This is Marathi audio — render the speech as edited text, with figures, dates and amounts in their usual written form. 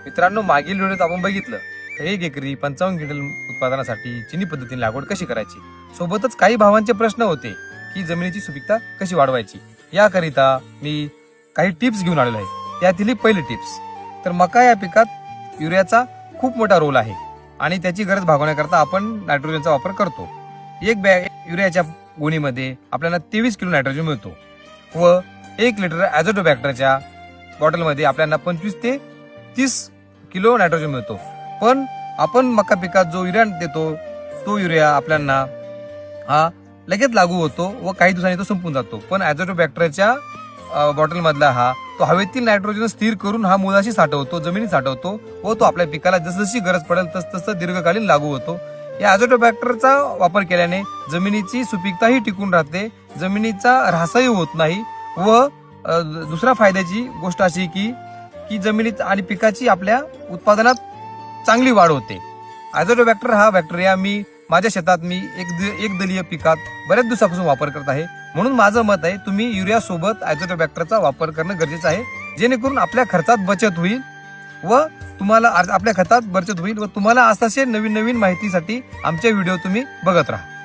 मित्रांनो, मागील व्हिडिओत आपण बघितलं तर 1 एकरी 55 क्विंटल उत्पादनासाठी चिनी पद्धतीने लागवड कशी करायची. सोबतच काही भावांचे प्रश्न होते की जमिनीची सुपीकता कशी वाढवायची. याकरिता मी काही टिप्स घेऊन आलेलो आहे. त्यातील पहिली टिप्स तर मका या पिकात युरियाचा खूप मोठा रोल आहे आणि त्याची गरज भागवण्याकरता आपण नायट्रोजनचा वापर करतो. एक बॅग युरियाच्या गोणीमध्ये आपल्याला 23 किलो नायट्रोजन मिळतो व 1 लिटर ॲझोटोबॅक्टरच्या बॉटलमध्ये आपल्याला 25 ते 30 किलो नायट्रोजन मिळतो. पण आपण मका पिकात जो युरिया देतो तो युरिया आपल्याला हा लगेच लागू होतो व काही दिवसांनी तो संपून जातो. पण ॲझोटोबॅक्टरच्या बॉटल मधला हा तो हवेतील नायट्रोजन स्थिर करून हा मुळाशी साठवतो, जमिनीत साठवतो व तो आपल्या पिकाला जसजशी गरज पडेल तसतसं दीर्घकालीन लागू होतो. या ॲझोटोबॅक्टरचा वापर केल्याने जमिनीची सुपीकताही टिकून राहते, जमिनीचा ऱ्हासही होत नाही व दुसऱ्या फायद्याची गोष्ट अशी की जमिनीत आणि पिकाची आपल्या उत्पादनात चांगली वाढ होते. ॲझोटोबॅक्टर हा बॅक्टेरिया मी माझ्या शेतात एक दलीय पिकात बऱ्याच दिवसापासून वापर करत आहे. म्हणून माझं मत आहे तुम्ही युरिया सोबत ॲझोटोबॅक्टरचा वापर करणं गरजेचं आहे, जेणेकरून आपल्या खर्चात बचत होईल व तुम्हाला आपल्या खतात बचत होईल व तुम्हाला असाशे नवीन नवीन माहितीसाठी आमचे व्हिडिओ तुम्ही बघत राहा.